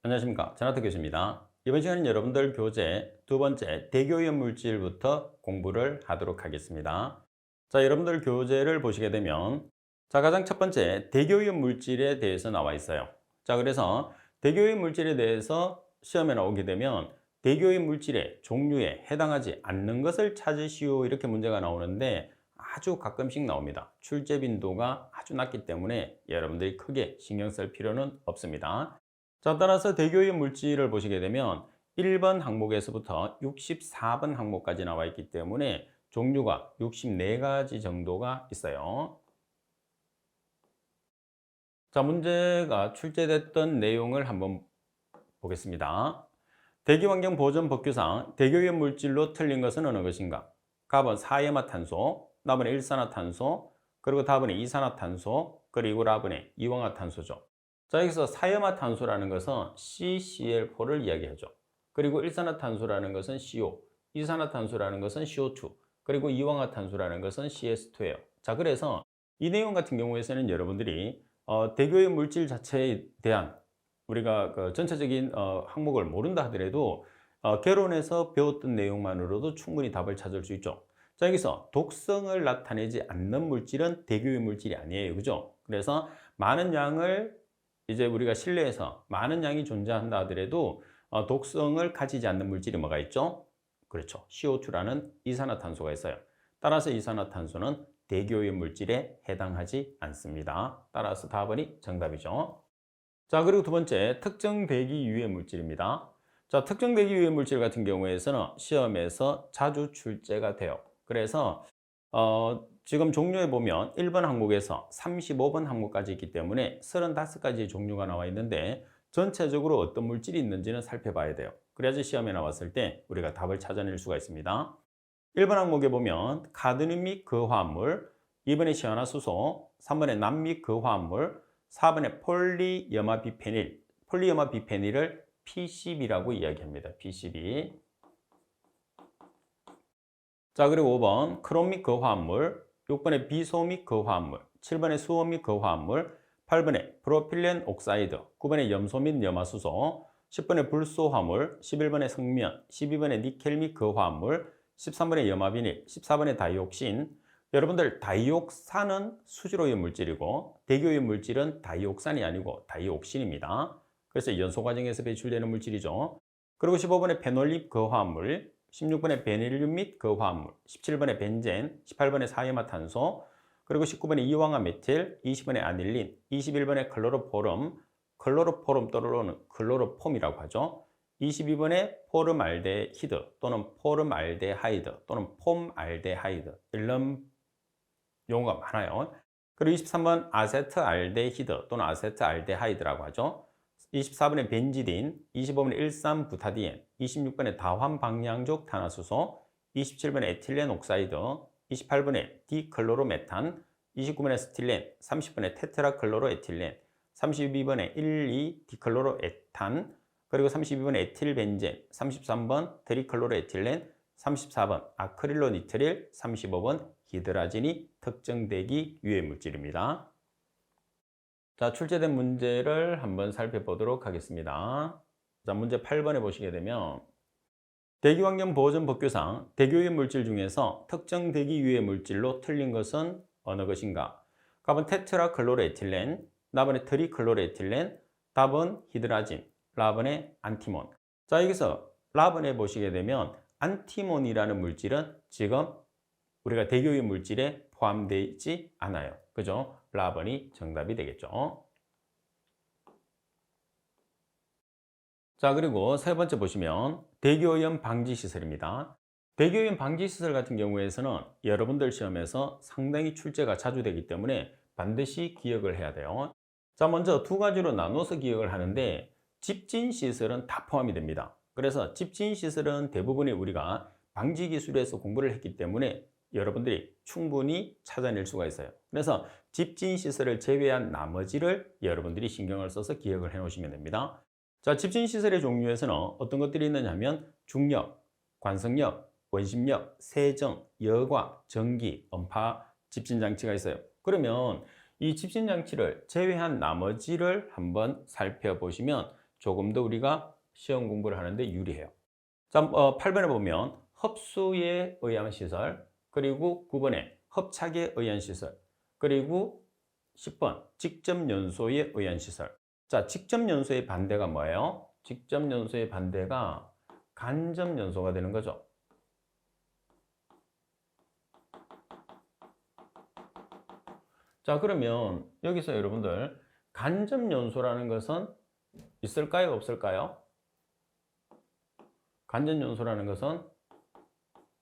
안녕하십니까. 전하태 교수입니다. 이번 시간은 여러분들 교재 두 번째 대교이온 물질부터 공부를 하도록 하겠습니다. 자, 여러분들 교재를 보시게 되면 가장 첫 번째 대교이온 물질에 대해서 나와 있어요. 자, 그래서 대교이온 물질에 대해서 시험에 나오게 되면 대교이온 물질의 종류에 해당하지 않는 것을 찾으시오 이렇게 문제가 나오는데 아주 가끔씩 나옵니다. 출제 빈도가 아주 낮기 때문에 여러분들이 크게 신경 쓸 필요는 없습니다. 자, 따라서 대교이온 물질을 보시게 되면 1번 항목에서부터 64번 항목까지 나와 있기 때문에 종류가 64가지 정도가 있어요. 자, 문제가 출제됐던 내용을 한번 보겠습니다. 대기환경 보전 법규상 대교이온 물질로 틀린 것은 어느 것인가? 답은 사이화탄소, 나번에 일산화탄소, 그리고 답은 이산화탄소, 그리고 라번에 이황화탄소죠. 자, 여기서 사이화탄소라는 것은 CCl4를 이야기하죠. 그리고 일산화탄소라는 것은 CO, 이산화탄소라는 것은 CO2, 그리고 이황화탄소라는 것은 CS2예요. 자, 그래서 이 내용 같은 경우에서는 여러분들이 대교의 물질 자체에 대한 우리가 그 전체적인 항목을 모른다 하더라도 개론에서 배웠던 내용만으로도 충분히 답을 찾을 수 있죠. 자, 여기서 독성을 나타내지 않는 물질은 대교의 물질이 아니에요. 그죠? 그래서 많은 양을 이제 우리가 실내에서 많은 양이 존재한다 하더라도 독성을 가지지 않는 물질이 뭐가 있죠? 그렇죠. CO2라는 이산화탄소가 있어요. 따라서 이산화탄소는 대기오염 물질에 해당하지 않습니다. 따라서 답은이 정답이죠. 자, 그리고 두 번째, 특정 대기 유해 물질입니다. 자, 특정 대기 유해 물질 같은 경우에서는 시험에서 자주 출제가 돼요. 그래서 지금 종류에 보면 1번 항목에서 35번 항목까지 있기 때문에 35가지 종류가 나와 있는데 전체적으로 어떤 물질이 있는지는 살펴봐야 돼요. 그래야지 시험에 나왔을 때 우리가 답을 찾아낼 수가 있습니다. 1번 항목에 보면 카드뮴 및 그 화합물, 2번에 시아나수소, 3번에 남 및 그 화합물, 4번에 폴리염화비페닐, 폴리염화비페닐을 PCB라고 이야기합니다. PCB. 자, 그리고 5번 크롬 및 그 화합물, 6번에 비소 및 그 화합물, 7번에 수소 및 그 화합물, 8번에 프로필렌 옥사이드, 9번에 염소 및 염화수소, 10번에 불소 화물, 11번에 성면, 12번에 니켈 및 그 화합물, 13번에 염화비닐, 14번에 다이옥신. 여러분들 다이옥산은 수질오염 물질이고 대기오염 물질은 다이옥산이 아니고 다이옥신입니다. 그래서 연소 과정에서 배출되는 물질이죠. 그리고 15번에 페놀립 그 화합물, 16번에 베닐륨 및 그 화합물, 17번에 벤젠, 18번에 사이화탄소, 그리고 19번에 이황화 메틸, 20번에 아닐린, 21번에 클로로포름 또는 클로로폼이라고 하죠. 22번에 포름알데히드 또는 포름알데하이드 또는 폼알데하이드 이런 용어가 많아요. 그리고 23번 아세트알데히드 또는 아세트알데하이드라고 하죠. 24번에 벤지딘, 25번에 일산부타디엔, 26번에 다환방향족 탄화수소, 27번에 에틸렌 옥사이드, 28번에 디클로로메탄, 29번에 스틸렌, 30번에 테트라클로로에틸렌, 32번에 1,2디클로로에탄, 그리고 32번에 에틸벤젠, 33번 트리클로로에틸렌, 34번 아크릴로니트릴, 35번 히드라진이 특정대기 유해 물질입니다. 자, 출제된 문제를 한번 살펴보도록 하겠습니다. 자, 문제 8번에 보시게 되면 대기환경 보전 법규상 대기오염 물질 중에서 특정 대기 유해 물질로 틀린 것은 어느 것인가? 답은 테트라클로로에틸렌, 나번에 트리클로로에틸렌, 답은 히드라진, 라번에 안티몬. 자, 여기서 라번에 보시게 되면 안티몬이라는 물질은 지금 우리가 대기오염 물질에 포함되어 있지 않아요. 그죠? 라번이 정답이 되겠죠. 자, 그리고 세 번째 보시면 대기오염 방지 시설입니다. 대기오염 방지 시설 같은 경우에서는 여러분들 시험에서 상당히 출제가 자주 되기 때문에 반드시 기억을 해야 돼요. 자, 먼저 두 가지로 나눠서 기억을 하는데 집진 시설은 다 포함이 됩니다. 그래서 집진 시설은 대부분이 우리가 방지 기술에서 공부를 했기 때문에 여러분들이 충분히 찾아낼 수가 있어요. 그래서 집진 시설을 제외한 나머지를 여러분들이 신경을 써서 기억을 해 놓으시면 됩니다. 자, 집진 시설의 종류에서는 어떤 것들이 있느냐 하면 중력, 관성력, 원심력, 세정, 여과, 전기, 음파 집진 장치가 있어요. 그러면 이 집진 장치를 제외한 나머지를 한번 살펴보시면 조금 더 우리가 시험 공부를 하는데 유리해요. 자, 8번에 보면 흡수에 의한 시설, 그리고 9번에 hợp 착에 의한 시설, 그리고 10번 직접 연소에 의한 시설. 자, 직접 연소의 반대가 뭐예요? 직접 연소의 반대가 간접 연소가 되는 거죠. 자, 그러면 여기서 여러분들 간접 연소라는 것은 있을까요? 없을까요? 간접 연소라는 것은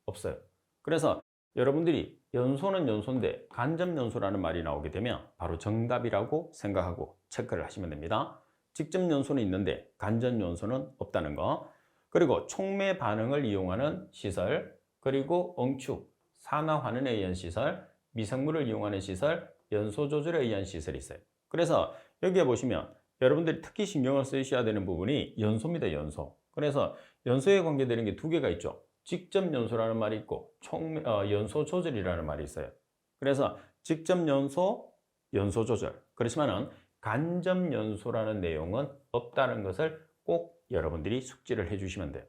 없어요. 그래서 여러분들이 연소는 연소인데 간접 연소라는 말이 나오게 되면 바로 정답이라고 생각하고 체크를 하시면 됩니다. 직접 연소는 있는데 간접 연소는 없다는 거. 그리고 촉매 반응을 이용하는 시설, 그리고 응축, 산화 환원에 의한 시설, 미생물을 이용하는 시설, 연소 조절에 의한 시설이 있어요. 그래서 여기에 보시면 여러분들이 특히 신경을 쓰셔야 되는 부분이 연소입니다. 연소. 그래서 연소에 관계되는 게 두 개가 있죠. 직접 연소라는 말이 있고 연소 조절이라는 말이 있어요. 그래서 직접 연소, 연소 조절. 그렇지만은 간접 연소라는 내용은 없다는 것을 꼭 여러분들이 숙지를 해주시면 돼요.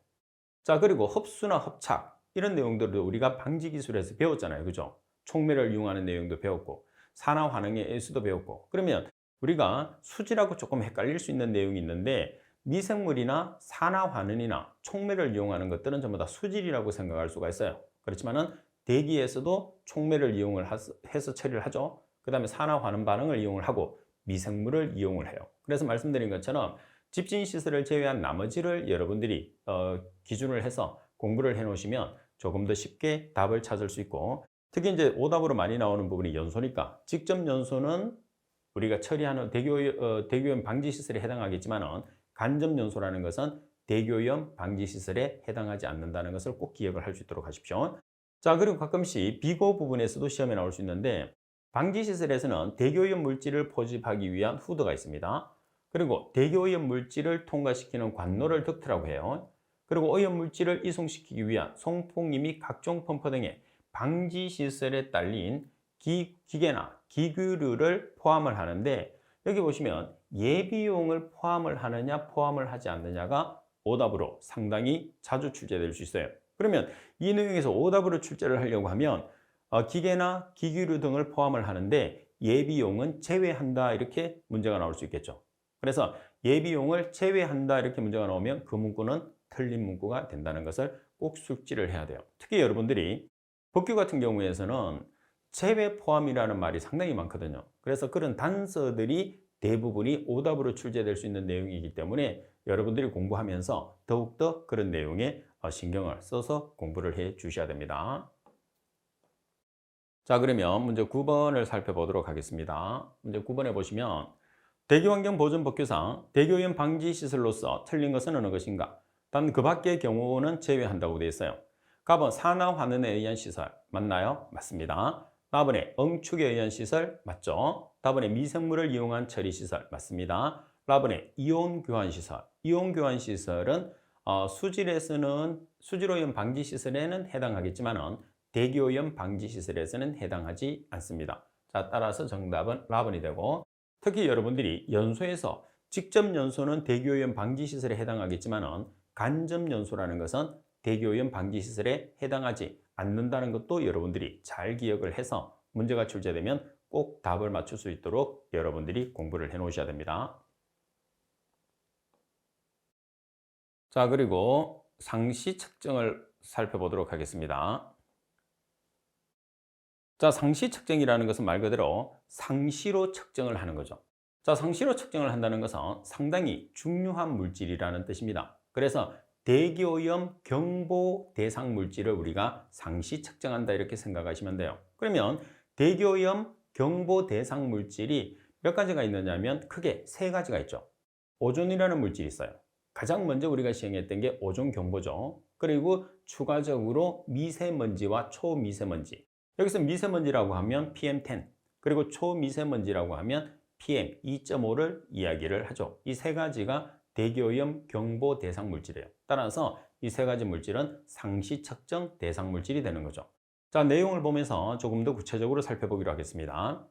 자, 그리고 흡수나 hợp착 이런 내용들도 우리가 방지 기술에서 배웠잖아요. 그죠? 촉매를 이용하는 내용도 배웠고 산화 환원의 애수도 배웠고. 그러면 우리가 수질하고 조금 헷갈릴 수 있는 내용이 있는데 미생물이나 산화 환원이나 촉매를 이용하는 것들은 전부 다 수질이라고 생각할 수가 있어요. 그렇지만은 대기에서도 촉매를 이용을 해서 처리를 하죠. 그 다음에 산화 환원 반응을 이용을 하고 미생물을 이용을 해요. 그래서 말씀드린 것처럼 집진 시설을 제외한 나머지를 여러분들이 기준을 해서 공부를 해 놓으시면 조금 더 쉽게 답을 찾을 수 있고, 특히 이제 오답으로 많이 나오는 부분이 연소니까 직접 연소는 우리가 처리하는 대교오염 방지 시설에 해당하겠지만은 간접 연소라는 것은 대교오염 방지 시설에 해당하지 않는다는 것을 꼭 기억을 할 수 있도록 하십시오. 자, 그리고 가끔씩 비고 부분에서도 시험에 나올 수 있는데 방지 시설에서는 대교오염 물질을 포집하기 위한 후드가 있습니다. 그리고 대교오염 물질을 통과시키는 관로를 덕트라고 해요. 그리고 오염 물질을 이송시키기 위한 송풍기 및 각종 펌프 등의 방지 시설에 딸린 기계나 기구류를 포함을 하는데, 여기 보시면 예비용을 포함을 하느냐 포함을 하지 않느냐가 오답으로 상당히 자주 출제될 수 있어요. 그러면 이 내용에서 오답으로 출제를 하려고 하면 기계나 기구류 등을 포함을 하는데 예비용은 제외한다 이렇게 문제가 나올 수 있겠죠. 그래서 예비용을 제외한다 이렇게 문제가 나오면 그 문구는 틀린 문구가 된다는 것을 꼭 숙지를 해야 돼요. 특히 여러분들이 법규 같은 경우에서는 제외 포함이라는 말이 상당히 많거든요. 그래서 그런 단서들이 대부분이 오답으로 출제될 수 있는 내용이기 때문에 여러분들이 공부하면서 더욱더 그런 내용에 신경을 써서 공부를 해 주셔야 됩니다. 자, 그러면 문제 9번을 살펴보도록 하겠습니다. 문제 9번에 보시면 대기환경보존법규상 대기오염 방지 시설로서 틀린 것은 어느 것인가? 단 그 밖의 경우는 제외한다고 되어 있어요. 갑은 산화 환원에 의한 시설 맞나요? 맞습니다. 답번에 응축에 의한 시설 맞죠? 답번에 미생물을 이용한 처리 시설 맞습니다. 답번에 이온 교환 시설. 이온 교환 시설은 수질에서는 수질오염 방지 시설에는 해당하겠지만은 대기오염 방지 시설에서는 해당하지 않습니다. 자, 따라서 정답은 라번이 되고, 특히 여러분들이 연소에서 직접 연소는 대기오염 방지 시설에 해당하겠지만은 간접 연소라는 것은 대기오염 방지 시설에 해당하지 않는다는 것도 여러분들이 잘 기억을 해서 문제가 출제되면 꼭 답을 맞출 수 있도록 여러분들이 공부를 해 놓으셔야 됩니다. 자, 그리고 상시 측정을 살펴보도록 하겠습니다. 자, 상시 측정이라는 것은 말 그대로 상시로 측정을 하는 거죠. 자, 상시로 측정을 한다는 것은 상당히 중요한 물질이라는 뜻입니다. 그래서 대기오염 경보 대상 물질을 우리가 상시 측정한다 이렇게 생각하시면 돼요. 그러면 대기오염 경보 대상 물질이 몇 가지가 있느냐면 크게 세 가지가 있죠. 오존이라는 물질이 있어요. 가장 먼저 우리가 시행했던 게 오존 경보죠. 그리고 추가적으로 미세먼지와 초미세먼지. 여기서 미세먼지라고 하면 PM10, 그리고 초미세먼지라고 하면 PM2.5를 이야기를 하죠. 이 세 가지가 대기오염 경보 대상 물질이에요. 따라서 이 세 가지 물질은 상시 측정 대상 물질이 되는 거죠. 자, 내용을 보면서 조금 더 구체적으로 살펴보기로 하겠습니다.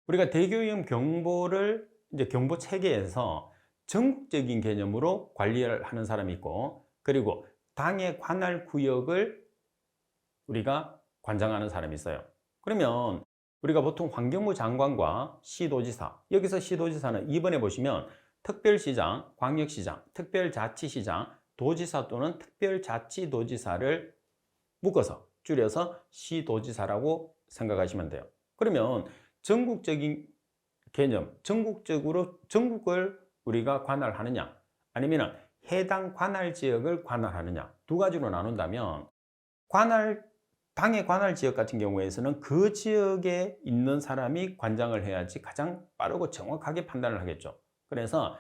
우리가 대기오염 경보를 이제 경보 체계에서 전국적인 개념으로 관리를 하는 사람이 있고, 그리고 당의 관할 구역을 우리가 관장하는 사람이 있어요. 그러면 우리가 보통 환경부 장관과 시도지사, 여기서 시도지사는 2번에 보시면 특별시장, 광역시장, 특별자치시장, 도지사 또는 특별자치도지사를 묶어서 줄여서 시도지사라고 생각하시면 돼요. 그러면 전국적인 개념, 전국적으로 전국을 우리가 관할하느냐, 아니면 해당 관할 지역을 관할하느냐, 두 가지로 나눈다면 당의 관할 지역 같은 경우에서는 그 지역에 있는 사람이 관장을 해야지 가장 빠르고 정확하게 판단을 하겠죠. 그래서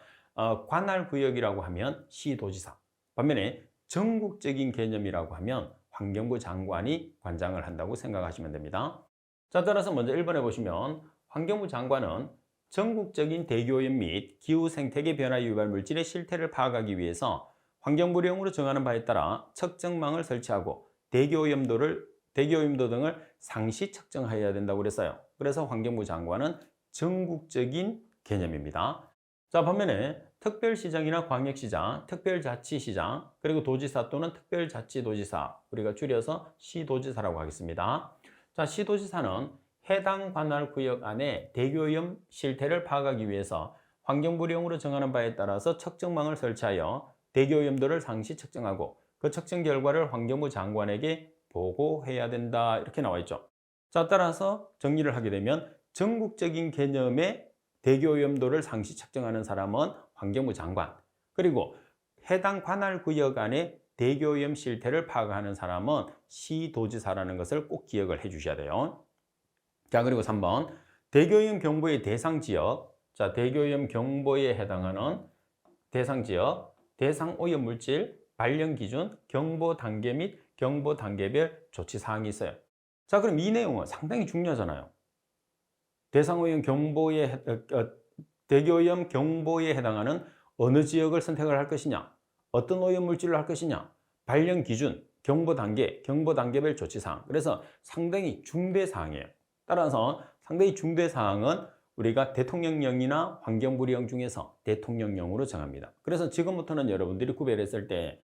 관할 구역이라고 하면 시도지사, 반면에 전국적인 개념이라고 하면 환경부 장관이 관장을 한다고 생각하시면 됩니다. 자, 따라서 먼저 1번에 보시면 환경부 장관은 전국적인 대기오염 및 기후 생태계 변화 유발 물질의 실태를 파악하기 위해서 환경부령으로 정하는 바에 따라 측정망을 설치하고 대기오염도 등을 상시 측정해야 된다고 그랬어요. 그래서 환경부 장관은 전국적인 개념입니다. 자, 반면에 특별시장이나 광역시장, 특별자치시장, 그리고 도지사 또는 특별자치도지사, 우리가 줄여서 시도지사라고 하겠습니다. 자, 시도지사는 해당 관할 구역 안에 대기오염 실태를 파악하기 위해서 환경부령으로 정하는 바에 따라서 측정망을 설치하여 대기오염도를 상시 측정하고 그 측정 결과를 환경부 장관에게 보고해야 된다, 이렇게 나와 있죠. 자, 따라서 정리를 하게 되면 전국적인 개념의 대기오염도를 상시 측정하는 사람은 환경부 장관, 그리고 해당 관할 구역 안에 대기오염 실태를 파악하는 사람은 시도지사라는 것을 꼭 기억을 해 주셔야 돼요. 자, 그리고 3번 대기오염 경보의 대상 지역. 자, 대기오염 경보에 해당하는 대상 지역, 대상 오염 물질, 발령 기준, 경보 단계 및 경보 단계별 조치 사항이 있어요. 자, 그럼 이 내용은 상당히 중요하잖아요. 대기오염 경보에 해당하는 어느 지역을 선택을 할 것이냐, 어떤 오염 물질을 할 것이냐, 발령 기준, 경보 단계, 경보 단계별 조치 사항. 그래서 상당히 중대 사항이에요. 따라서 상당히 중대 사항은 우리가 대통령령이나 환경부령 중에서 대통령령으로 정합니다. 그래서 지금부터는 여러분들이 구별했을 때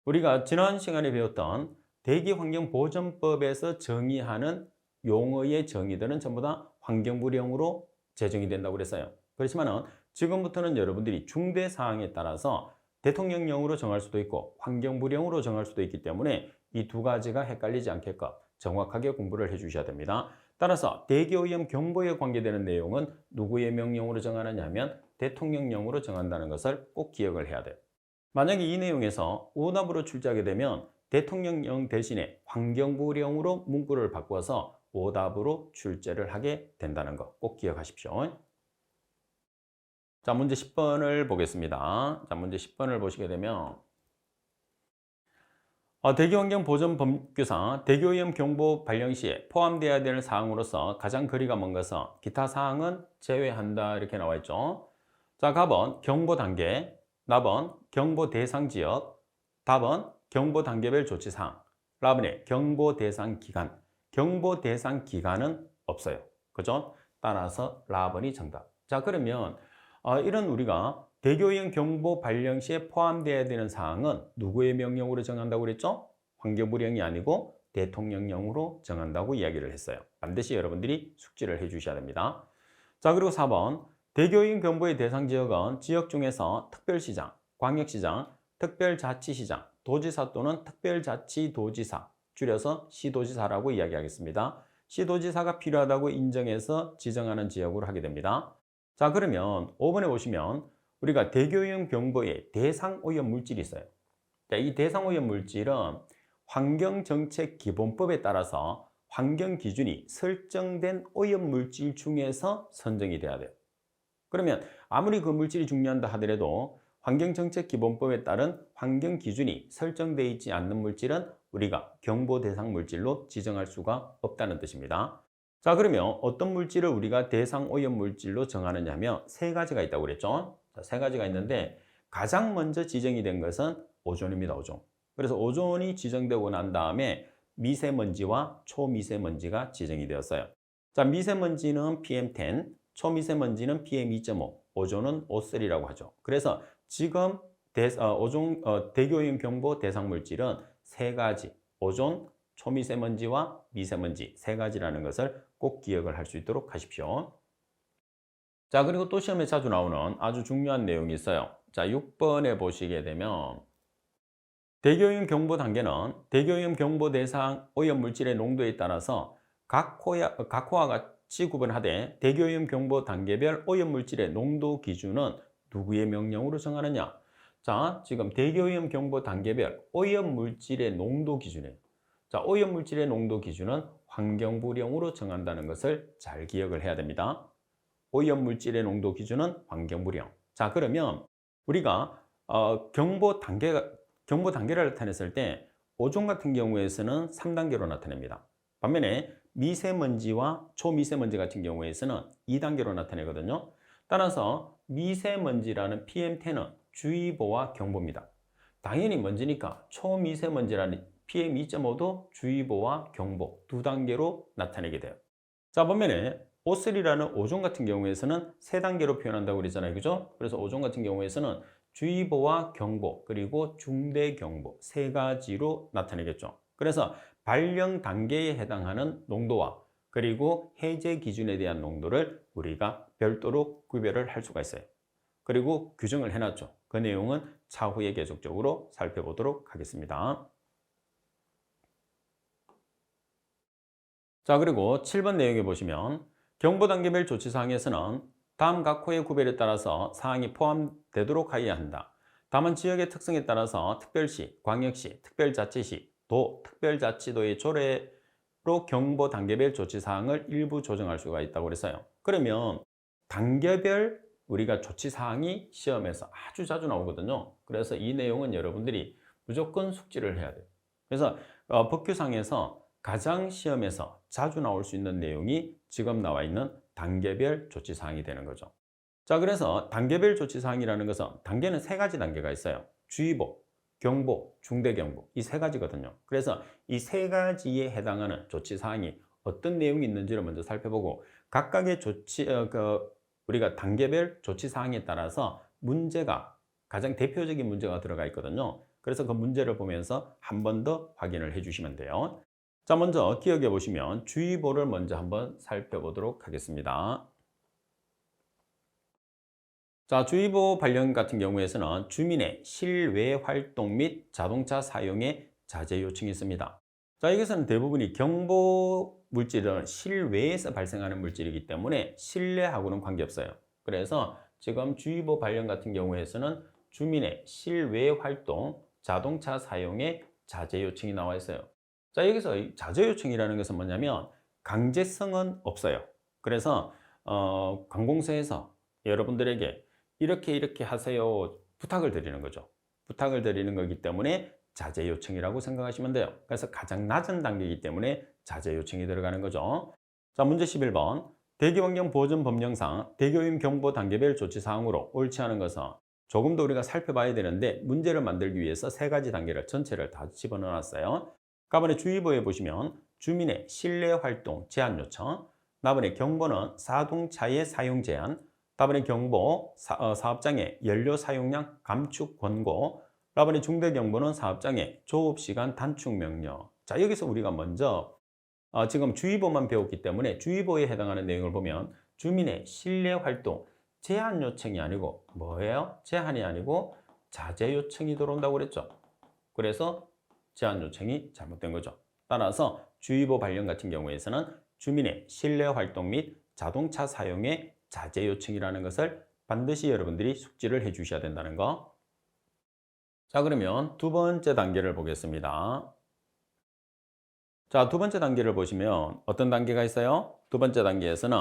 우리가 지난 시간에 배웠던 대기환경보전법에서 정의하는 용어의 정의들은 전부 다 환경부령으로 제정이 된다고 그랬어요. 그렇지만은 지금부터는 여러분들이 중대 사항에 따라서 대통령령으로 정할 수도 있고 환경부령으로 정할 수도 있기 때문에 이 두 가지가 헷갈리지 않게끔 정확하게 공부를 해 주셔야 됩니다. 따라서 대기오염 경보에 관계되는 내용은 누구의 명령으로 정하느냐 하면 대통령령으로 정한다는 것을 꼭 기억을 해야 돼요. 만약에 이 내용에서 오답으로 출제하게 되면 대통령령 대신에 환경부령으로 문구를 바꿔서 오답으로 출제를 하게 된다는 거 꼭 기억하십시오. 자, 문제 10번을 보겠습니다. 자, 문제 10번을 보시게 되면 대기환경보전법규상 대기오염 경보 발령 시에 포함되어야 되는 사항으로서 가장 거리가 먼 것은 기타 사항은 제외한다, 이렇게 나와 있죠. 자, 가번 경보 단계, 나번 경보 대상 지역, 답은 경보 단계별 조치 사항, 라번에 경보 대상 기간. 경보 대상 기간은 없어요. 그죠? 따라서 라번이 정답. 자, 그러면 이런 우리가 대기오염 경보 발령 시에 포함되어야 되는 사항은 누구의 명령으로 정한다고 그랬죠? 환경부령이 아니고 대통령령으로 정한다고 이야기를 했어요. 반드시 여러분들이 숙지를 해 주셔야 됩니다. 자, 그리고 4번 대기오염 경보의 대상 지역은 지역 중에서 특별시장, 광역시장, 특별자치시장, 도지사 또는 특별자치도지사, 줄여서 시도지사라고 이야기하겠습니다. 시도지사가 필요하다고 인정해서 지정하는 지역으로 하게 됩니다. 자, 그러면 5번에 보시면 우리가 대기오염 경보에 대상 오염 물질이 있어요. 자, 이 대상 오염 물질은 환경정책기본법에 따라서 환경 기준이 설정된 오염 물질 중에서 선정이 돼야 돼요. 그러면 아무리 그 물질이 중요한다 하더라도 환경정책기본법에 따른 환경 기준이 설정되어 있지 않는 물질은 우리가 경보 대상 물질로 지정할 수가 없다는 뜻입니다. 자, 그러면 어떤 물질을 우리가 대상 오염 물질로 정하느냐 하면 세 가지가 있다고 그랬죠. 자, 세 가지가 있는데 가장 먼저 지정이 된 것은 오존입니다. 오존. 그래서 오존이 지정되고 난 다음에 미세먼지와 초미세먼지가 지정이 되었어요. 자, 미세먼지는 PM10, 초미세먼지는 PM2.5, 오존은 O3라고 하죠. 그래서 지금 대기오염 경보 대상 물질은 세 가지, 오존, 초미세먼지와 미세먼지 세 가지라는 것을 꼭 기억을 할 수 있도록 하십시오. 자, 그리고 또 시험에 자주 나오는 아주 중요한 내용이 있어요. 자, 6번에 보시게 되면 대기오염 경보 단계는 대기오염 경보 대상 오염 물질의 농도에 따라서 각 호와 같이 구분하되 대기오염 경보 단계별 오염 물질의 농도 기준은 누구의 명령으로 정하느냐? 자, 지금 대기오염 경보 단계별 오염 물질의 농도 기준이에요. 자, 오염 물질의 농도 기준은 환경부령으로 정한다는 것을 잘 기억을 해야 됩니다. 오염 물질의 농도 기준은 환경부령. 자, 그러면 우리가 경보 단계를 나타냈을 때 오존 같은 경우에서는 3단계로 나타냅니다. 반면에 미세먼지와 초미세먼지 같은 경우에서는 2단계로 나타내거든요. 따라서 미세먼지라는 PM10은 주의보와 경보입니다. 당연히 먼지니까 초미세먼지라는 PM2.5도 주의보와 경보 두 단계로 나타내게 돼요. 자, 반면에 O3라는 오존 같은 경우에서는 3단계로 표현한다고 그랬잖아요. 그죠? 그래서 오존 같은 경우에서는 주의보와 경보 그리고 중대경보 세 가지로 나타내겠죠. 그래서 발령 단계에 해당하는 농도와 그리고 해제 기준에 대한 농도를 우리가 별도로 구별을 할 수가 있어요. 그리고 규정을 해놨죠. 그 내용은 차후에 계속적으로 살펴보도록 하겠습니다. 자, 그리고 7번 내용에 보시면 경보단계별 조치사항에서는 다음 각 호의 구별에 따라서 사항이 포함되도록 하여야 한다. 다만 지역의 특성에 따라서 특별시, 광역시, 특별자치시, 도, 특별자치도의 조례로 경보단계별 조치사항을 일부 조정할 수가 있다고 그랬어요. 그러면 단계별 우리가 조치사항이 시험에서 아주 자주 나오거든요. 그래서 이 내용은 여러분들이 무조건 숙지를 해야 돼요. 그래서 법규상에서 가장 시험에서 자주 나올 수 있는 내용이 지금 나와 있는 단계별 조치사항이 되는 거죠. 자, 그래서 단계별 조치사항이라는 것은 단계는 세 가지 단계가 있어요. 주의보, 경보, 중대경보 이 세 가지거든요. 그래서 이 세 가지에 해당하는 조치사항이 어떤 내용이 있는지를 먼저 살펴보고 각각의 우리가 단계별 조치사항에 따라서 문제가 가장 대표적인 문제가 들어가 있거든요. 그래서 그 문제를 보면서 한 번 더 확인을 해 주시면 돼요. 자, 먼저 기억해 보시면 주의보를 먼저 한번 살펴보도록 하겠습니다. 자, 주의보 발령 같은 경우에서는 주민의 실외 활동 및 자동차 사용에 자제 요청이 있습니다. 자, 여기서는 대부분이 경보 물질은 실외에서 발생하는 물질이기 때문에 실내하고는 관계없어요. 그래서 지금 주의보 발령 같은 경우에서는 주민의 실외 활동, 자동차 사용에 자제 요청이 나와 있어요. 자, 여기서 자제 요청이라는 것은 뭐냐면 강제성은 없어요. 그래서 관공서에서 여러분들에게 이렇게 하세요 부탁을 드리는 거죠. 부탁을 드리는 거기 때문에 자제 요청이라고 생각하시면 돼요. 그래서 가장 낮은 단계이기 때문에 자제 요청이 들어가는 거죠. 자, 문제 11번 대기환경 보전 법령상 대기오염 경보 단계별 조치 사항으로 옳지 않은 것은 조금 더 우리가 살펴봐야 되는데 문제를 만들기 위해서 세 가지 단계를 전체를 다 집어넣어 놨어요. 가번에 주의보에 보시면 주민의 실내 활동 제한 요청, 나번에 경보는 자동차의 사용 제한, 다번에 경보 사업장의 연료 사용량 감축 권고, 다번에 중대경보는 사업장의 조업시간 단축 명령. 자, 여기서 우리가 먼저 지금 주의보만 배웠기 때문에 주의보에 해당하는 내용을 보면 주민의 실내 활동 제한 요청이 아니고 뭐예요? 제한이 아니고 자제 요청이 들어온다고 그랬죠. 그래서 제한 요청이 잘못된 거죠. 따라서 주의보 발령 같은 경우에서는 주민의 실내 활동 및 자동차 사용에 자제 요청이라는 것을 반드시 여러분들이 숙지를 해 주셔야 된다는 거. 자, 그러면 두 번째 단계를 보겠습니다. 자, 두 번째 단계를 보시면 어떤 단계가 있어요? 두 번째 단계에서는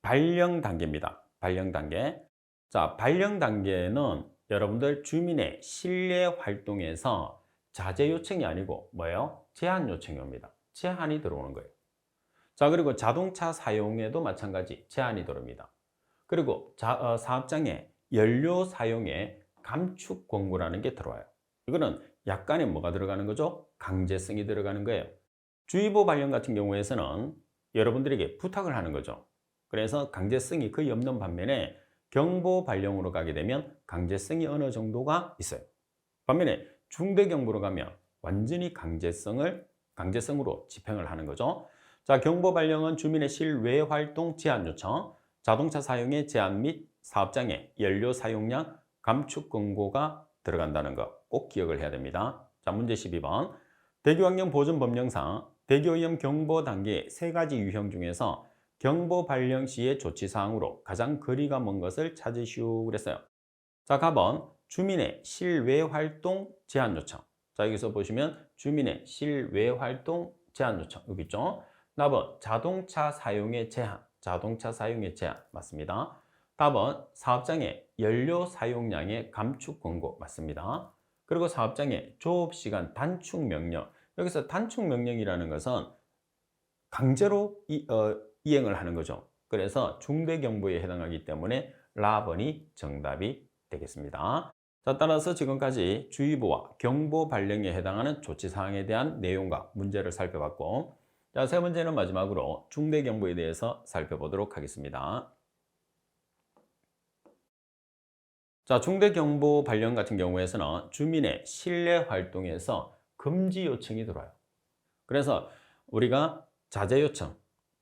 발령 단계입니다. 발령 단계. 자, 발령 단계는 여러분들 주민의 실내 활동에서 자제 요청이 아니고 뭐예요? 제한 요청이 옵니다. 제한이 들어오는 거예요. 자, 그리고 자동차 사용에도 마찬가지 제한이 들어옵니다. 그리고 사업장에 연료 사용에 감축 권고라는 게 들어와요. 이거는 약간의 뭐가 들어가는 거죠? 강제성이 들어가는 거예요. 주의보 발령 같은 경우에서는 여러분들에게 부탁을 하는 거죠. 그래서 강제성이 거의 없는 반면에 경보 발령으로 가게 되면 강제성이 어느 정도가 있어요. 반면에 중대 경보로 가면 완전히 강제성으로 집행을 하는 거죠. 자, 경보 발령은 주민의 실외 활동 제한 요청, 자동차 사용의 제한 및 사업장의 연료 사용량 감축 권고가 들어간다는 거 꼭 기억을 해야 됩니다. 자, 문제 12번. 대기환경 보존 법령상 대기오염 경보 단계 세 가지 유형 중에서 경보 발령 시의 조치 사항으로 가장 거리가 먼 것을 찾으시오 그랬어요. 자, 가번 주민의 실외 활동 제한 요청. 자, 여기서 보시면 주민의 실외 활동 제한 요청 여기 있죠. 답은 자동차 사용의 제한. 자동차 사용의 제한 맞습니다. 답은 사업장의 연료 사용량의 감축 권고 맞습니다. 그리고 사업장의 조업시간 단축 명령. 여기서 단축 명령이라는 것은 강제로 이행을 하는 거죠. 그래서 중대경보에 해당하기 때문에 라번이 정답이 되겠습니다. 자, 따라서 지금까지 주의보와 경보 발령에 해당하는 조치사항에 대한 내용과 문제를 살펴봤고, 자, 세 번째는 마지막으로 중대경보에 대해서 살펴보도록 하겠습니다. 자, 중대경보 발령 같은 경우에서는 주민의 실내 활동에서 금지 요청이 들어와요. 그래서 우리가 자제 요청,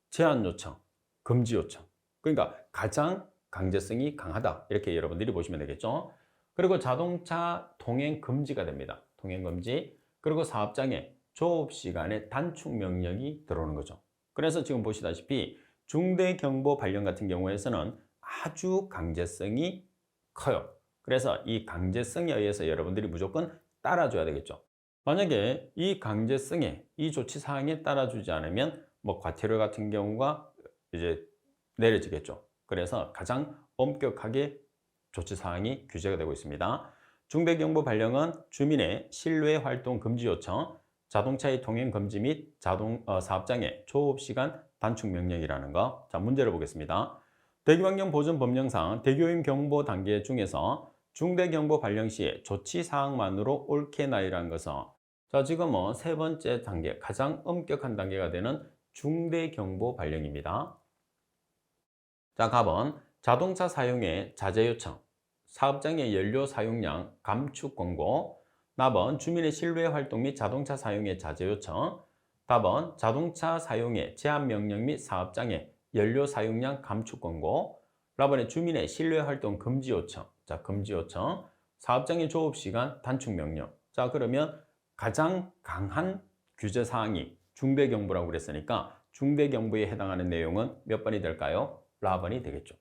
제한 요청, 금지 요청. 그러니까 가장 강제성이 강하다. 이렇게 여러분들이 보시면 되겠죠. 그리고 자동차 통행 금지가 됩니다. 통행 금지. 그리고 사업장의 조업 시간의 단축 명령이 들어오는 거죠. 그래서 지금 보시다시피 중대경보 발령 같은 경우에서는 아주 강제성이 커요. 그래서 이 강제성에 의해서 여러분들이 무조건 따라줘야 되겠죠. 만약에 이 강제성에, 이 조치사항에 따라주지 않으면 과태료 같은 경우가 이제 내려지겠죠. 그래서 가장 엄격하게 조치사항이 규제가 되고 있습니다. 중대경보 발령은 주민의 실외 활동 금지 요청, 자동차의 통행 금지 및 사업장의 조업시간 단축 명령이라는 거. 자, 문제를 보겠습니다. 대기환경 보존 법령상 대기오염 경보 단계 중에서 중대경보 발령 시에 조치사항만으로 옳게 나열한 것은, 자, 지금은 세 번째 단계, 가장 엄격한 단계가 되는 중대경보 발령입니다. 자, 가번 자동차 사용의 자제 요청, 사업장의 연료 사용량 감축 권고, 나번 주민의 실외 활동 및 자동차 사용의 자제 요청, 답은 자동차 사용의 제한 명령 및 사업장의 연료 사용량 감축 권고, 라번에 주민의 실외 활동 금지 요청. 자, 금지 요청. 사업장의 조업 시간 단축 명령. 자, 그러면 가장 강한 규제 사항이 중대경보라고 그랬으니까 중대경보에 해당하는 내용은 몇 번이 될까요? 라번이 되겠죠.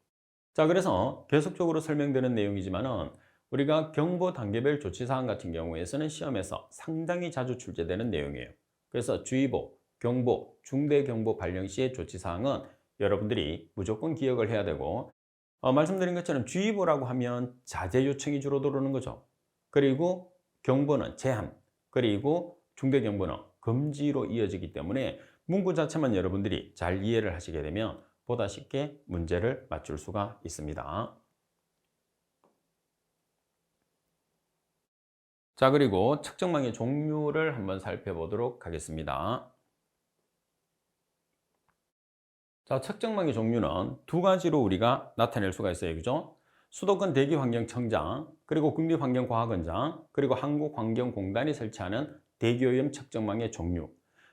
자, 그래서 계속적으로 설명드리는 내용이지만은 우리가 경보 단계별 조치 사항 같은 경우에서는 시험에서 상당히 자주 출제되는 내용이에요. 그래서 주의보, 경보, 중대경보 발령 시의 조치 사항은 여러분들이 무조건 기억을 해야 되고, 말씀드린 것처럼 주의보라고 하면 자제 요청이 주로 들어오는 거죠. 그리고 경보는 제한, 그리고 중대경보는 금지로 이어지기 때문에 문구 자체만 여러분들이 잘 이해를 하시게 되면 보다 쉽게 문제를 맞출 수가 있습니다. 자, 그리고 측정망의 종류를 한번 살펴보도록 하겠습니다. 자, 측정망의 종류는 두 가지로 우리가 나타낼 수가 있어요. 그죠? 수도권 대기환경청장, 그리고 국립환경과학원장, 그리고 한국환경공단이 설치하는 대기오염 측정망의 종류.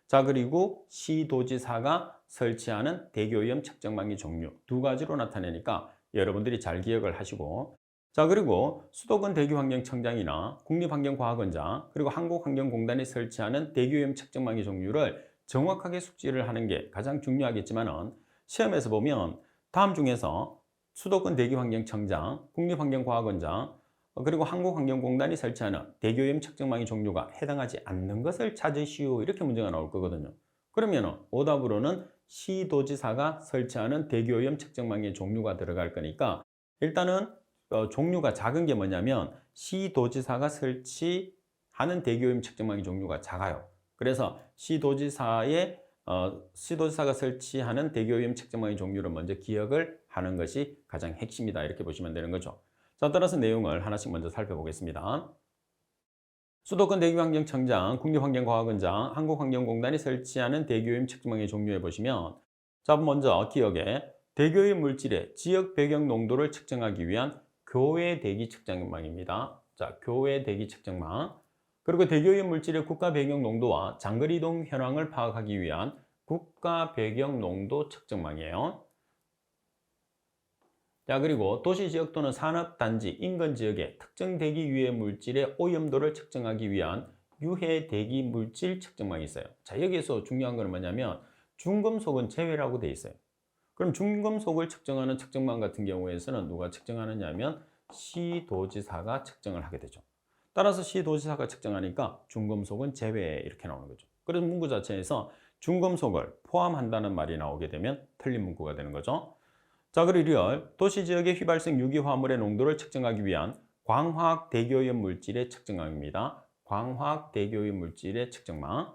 자, 그리고 시도지사가 설치하는 대기오염 측정망의 종류. 두 가지로 나타내니까 여러분들이 잘 기억을 하시고, 자, 그리고 수도권 대기환경청장이나 국립환경과학원장, 그리고 한국환경공단이 설치하는 대기오염 측정망의 종류를 정확하게 숙지를 하는 게 가장 중요하겠지만은, 시험에서 보면 다음 중에서 수도권 대기환경청장, 국립환경과학원장, 그리고 한국환경공단이 설치하는 대기오염 측정망의 종류가 해당하지 않는 것을 찾으시오. 이렇게 문제가 나올 거거든요. 그러면 오답으로는 시도지사가 설치하는 대기오염 측정망의 종류가 들어갈 거니까, 일단은 종류가 작은 게 뭐냐면 시도지사가 설치하는 대기오염 측정망의 종류가 작아요. 그래서 시도지사가 설치하는 대기오염 측정망의 종류를 먼저 기억을 하는 것이 가장 핵심이다. 이렇게 보시면 되는 거죠. 자, 따라서 내용을 하나씩 먼저 살펴보겠습니다. 수도권 대기환경청장, 국립환경과학원장, 한국환경공단이 설치하는 대기오염 측정망의 종류에 보시면, 자, 먼저 기억에 대기오염 물질의 지역 배경 농도를 측정하기 위한 교외 대기 측정망입니다. 자, 교외 대기 측정망. 그리고 대기오염 물질의 국가 배경 농도와 장거리 이동 현황을 파악하기 위한 국가 배경 농도 측정망이에요. 자, 그리고 도시 지역 또는 산업 단지 인근 지역의 특정 대기 유해 물질의 오염도를 측정하기 위한 유해 대기 물질 측정망이 있어요. 자, 여기에서 중요한 건 뭐냐면 중금속은 제외라고 돼 있어요. 그럼 중금속을 측정하는 측정망 같은 경우에서는 누가 측정하느냐 하면 시도지사가 측정을 하게 되죠. 따라서 시도지사가 측정하니까 중금속은 제외 이렇게 나오는 거죠. 그래서 문구 자체에서 중금속을 포함한다는 말이 나오게 되면 틀린 문구가 되는 거죠. 자, 그리고 리얼 도시 지역의 휘발성 유기화합물의 농도를 측정하기 위한 광화학 대기오염 물질의 측정망입니다. 광화학 대기오염 물질의 측정망.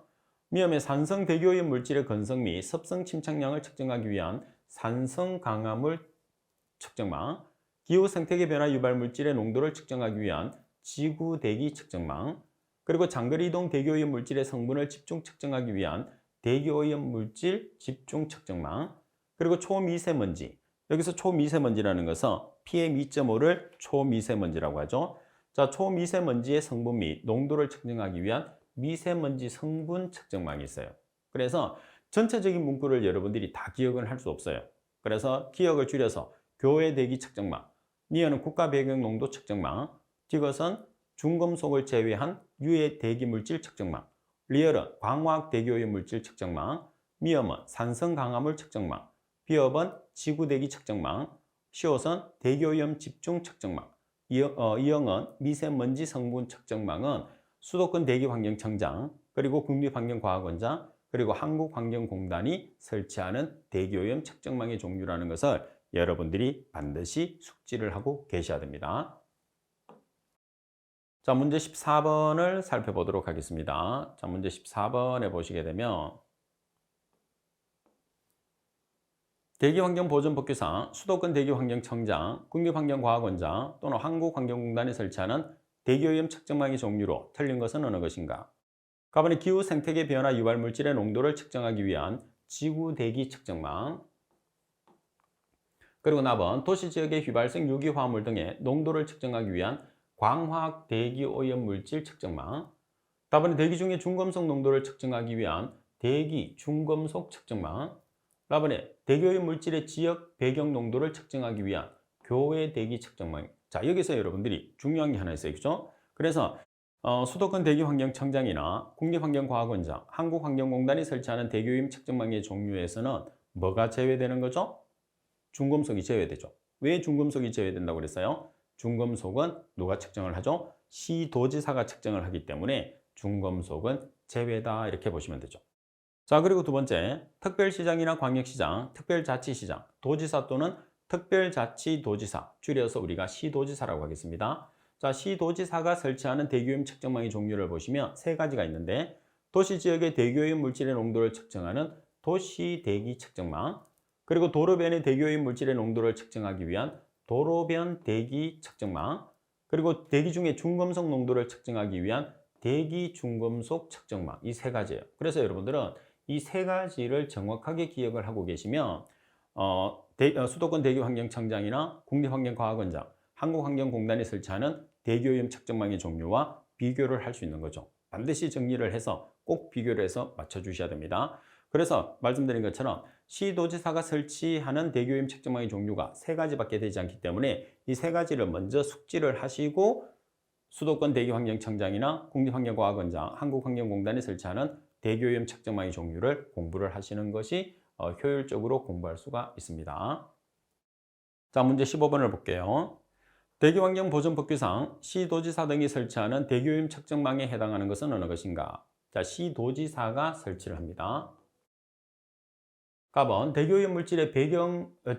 미염의 산성 대기오염 물질의 건성 및 습성 침착량을 측정하기 위한 산성 강화물 측정망. 기후 생태계 변화 유발 물질의 농도를 측정하기 위한 지구 대기 측정망. 그리고 장거리 이동 대기오염 물질의 성분을 집중 측정하기 위한 대기오염 물질 집중 측정망. 그리고 초미세먼지. 여기서 초미세먼지라는 것은 PM2.5를 초미세먼지라고 하죠. 자, 초미세먼지의 성분 및 농도를 측정하기 위한 미세먼지 성분 측정망이 있어요. 그래서 전체적인 문구를 여러분들이 다 기억은 할 수 없어요. 그래서 기억을 줄여서 교외 대기 측정망, 니어는 국가 배경 농도 측정망, 디귿은 중금속을 제외한 유해 대기 물질 측정망, 리얼은 광화학 대기오염 물질 측정망, 미염은 산성 강화물 측정망, 비업은 지구대기 측정망, 시옷은 대기오염 집중 측정망, 이영은 미세먼지 성분 측정망은 수도권 대기환경청장, 그리고 국립환경과학원장, 그리고 한국환경공단이 설치하는 대기오염 측정망의 종류라는 것을 여러분들이 반드시 숙지를 하고 계셔야 됩니다. 자, 문제 14번을 살펴보도록 하겠습니다. 자, 문제 14번에 보시게 되면 대기환경보전법규상 수도권 대기환경청장, 국립환경과학원장 또는 한국환경공단이 설치하는 대기오염 측정망의 종류로 틀린 것은 어느 것인가? 가번의 기후 생태계 변화 유발 물질의 농도를 측정하기 위한 지구 대기 측정망. 그리고 나번 도시 지역의 휘발성 유기화합물 등의 농도를 측정하기 위한 광화학 대기오염 물질 측정망. 답은 대기 중의 중금속 농도를 측정하기 위한 대기 중금속 측정망. 4번에 대기오염 물질의 지역 배경 농도를 측정하기 위한 교외 대기 측정망. 자, 여기서 여러분들이 중요한 게 하나 있어요. 그죠? 그래서 수도권 대기환경청장이나 국립환경과학원장, 한국환경공단이 설치하는 대기오염 측정망의 종류에서는 뭐가 제외되는 거죠? 중금속이 제외되죠. 왜 중금속이 제외된다고 그랬어요? 중금속은 누가 측정을 하죠? 시도지사가 측정을 하기 때문에 중금속은 제외다 이렇게 보시면 되죠. 자, 그리고 두 번째, 특별시장이나 광역시장, 특별자치시장, 도지사 또는 특별자치도지사, 줄여서 우리가 시도지사라고 하겠습니다. 자, 시도지사가 설치하는 대기오염 측정망의 종류를 보시면 세 가지가 있는데 도시지역의 대기오염 물질의 농도를 측정하는 도시대기 측정망, 그리고 도로변의 대기오염 물질의 농도를 측정하기 위한 도로변 대기 측정망, 그리고 대기 중에 중금속 농도를 측정하기 위한 대기 중금속 측정망, 이 세 가지예요. 그래서 여러분들은 이 세 가지를 정확하게 기억을 하고 계시면 수도권 대기환경청장이나 국립환경과학원장, 한국환경공단이 설치하는 대기오염 측정망의 종류와 비교를 할 수 있는 거죠. 반드시 정리를 해서 꼭 비교를 해서 맞춰주셔야 됩니다. 그래서 말씀드린 것처럼 시도지사가 설치하는 대기오염 측정망의 종류가 세 가지밖에 되지 않기 때문에 이 세 가지를 먼저 숙지를 하시고 수도권 대기환경청장이나 국립환경과학원장, 한국환경공단이 설치하는 대기오염 측정망의 종류를 공부를 하시는 것이 효율적으로 공부할 수가 있습니다. 자, 문제 15번을 볼게요. 대기환경보전법규상 시도지사 등이 설치하는 대기오염 측정망에 해당하는 것은 어느 것인가? 자, 시도지사가 설치를 합니다. 가번 대기오염 물질의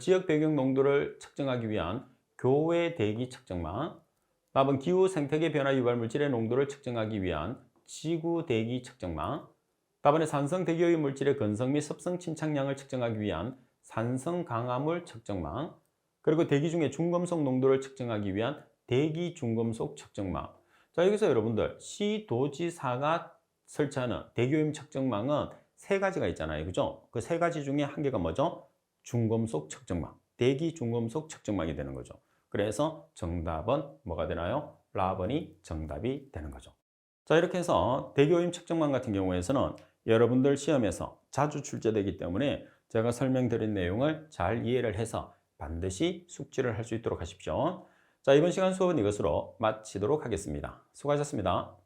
지역 배경 농도를 측정하기 위한 교외 대기 측정망. 답은 기후 생태계 변화 유발 물질의 농도를 측정하기 위한 지구 대기 측정망. 답안의 산성 대기오염 물질의 건성 및 습성 침착량을 측정하기 위한 산성 강화물 측정망. 그리고 대기 중에 중금속 농도를 측정하기 위한 대기 중금속 측정망. 자, 여기서 여러분들 시도지사가 설치하는 대기오염 측정망은 세 가지가 있잖아요. 그죠? 그 세 가지 중에 한 개가 뭐죠? 중금속 측정막, 대기 중금속 측정막이 되는 거죠. 그래서 정답은 뭐가 되나요? 라번이 정답이 되는 거죠. 자, 이렇게 해서 대기오염 측정망 같은 경우에서는 여러분들 시험에서 자주 출제되기 때문에 제가 설명드린 내용을 잘 이해를 해서 반드시 숙지를 할 수 있도록 하십시오. 자, 이번 시간 수업은 이것으로 마치도록 하겠습니다. 수고하셨습니다.